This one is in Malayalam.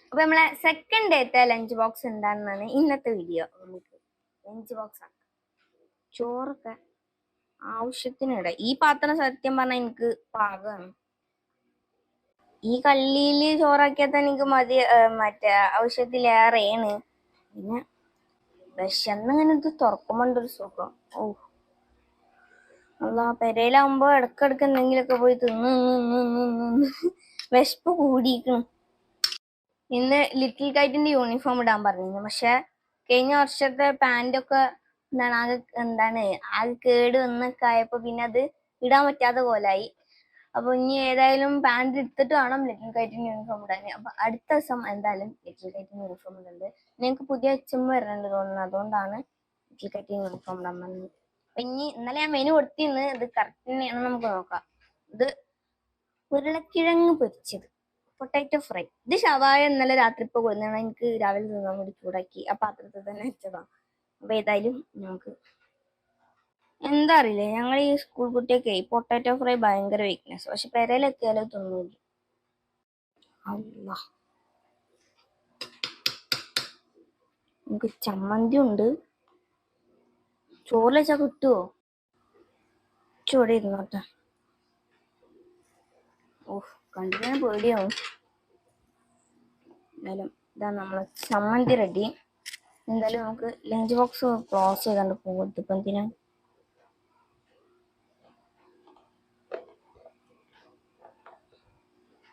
അപ്പൊ നമ്മളെ സെക്കൻഡ് ഡേത്തെ ലഞ്ച് ബോക്സ് എന്താണെന്നാണ് ഇന്നത്തെ വീഡിയോ. നമുക്ക് ലഞ്ച് ബോക്സ് ആണ്. ചോറൊക്കെ ആവശ്യത്തിനിട. ഈ പാത്രം സത്യം പറഞ്ഞാൽ എനിക്ക് പാകമാണ്. ഈ കള്ളിയില് ചോറാക്കിയാൽ തന്നെ എനിക്ക് മതി, മറ്റേ ആവശ്യത്തിലേറെയാണ്. പിന്നെ വിശന്നിങ്ങനെ ഇത് തുറക്കുമ്പോണ്ടൊരു സുഖം. ഓ അല്ല, പെരയിലാവുമ്പോ ഇടക്കിടക്ക് എന്തെങ്കിലുമൊക്കെ പോയി തിന്ന് വിശപ്പ് കൂടിയിരിക്കണം. ഇന്ന് ലിറ്റിൽ കൈറ്റിന്റെ യൂണിഫോം ഇടാൻ പറഞ്ഞിരുന്നു. പക്ഷെ കഴിഞ്ഞ വർഷത്തെ പാൻറ്റൊക്കെ ആകെ കേട് വന്നൊക്കെ ആയപ്പോ പിന്നെ അത് ഇടാൻ പറ്റാത്ത പോലായി. അപ്പൊ ഇനി ഏതായാലും പാൻറ് എടുത്തിട്ട് വേണം ലിറ്റിൽ കൈറ്റിന്റെ യൂണിഫോം ഇടാൻ. അപ്പൊ അടുത്ത ദിവസം എന്തായാലും ലിറ്റിൽ കൈറ്റിന്റെ യൂണിഫോം ഇടുന്നുണ്ട്. ഞങ്ങൾക്ക് പുതിയ എച്ച് വരുന്നുണ്ട് തോന്നുന്നു. അതുകൊണ്ടാണ് ലിറ്റിൽ കൈറ്റിന്റെ യൂണിഫോം ഇടാൻ പറഞ്ഞത്. അപ്പൊ ഇന്നലെ ഞാൻ മെനു കൊടുത്തിരുന്നു. ഇത് കറക്റ്റ് തന്നെയാണ്, നമുക്ക് നോക്കാം. ഇത് ഉരുളക്കിഴങ്ങ് പൊരിച്ചത്, പൊട്ടാറ്റോ ഫ്രൈ. ഇത് ഷവായ ഇന്നലെ രാത്രി ഇപ്പൊ കൊണ്ടാണ് എനിക്ക് രാവിലെ തിന്നാൻ വേണ്ടി ചൂടാക്കി ആ പാത്രത്തിൽ തന്നെ വെച്ചതാ. അപ്പൊ ഏതായാലും നമുക്ക് എന്താ അറിയില്ലേ, ഞങ്ങൾ ഈ സ്കൂൾ കുട്ടിയൊക്കെ പൊട്ടാറ്റോ ഫ്രൈ ഭയങ്കര വീക്ക്നെസ്. പക്ഷെ പെരയിലെത്തിയാലോ തിന്നൂല. അല്ലാ, നമുക്ക് ചമ്മന്തി ഉണ്ട്. ചോറ് വെച്ചാ കിട്ടുവോ? ചോടെ ഇരുന്നോട്ടെ. ഓഹ്, കണ്ടിട്ട് പേടിയാവും. എന്തായാലും ഇതാ നമ്മളെ ചമ്മന്തി റെഡി. എന്തായാലും നമുക്ക് ലഞ്ച് ബോക്സ് ക്ലോസ് ചെയ്താണ്ട് പോകും. ഇപ്പം എന്തിനാ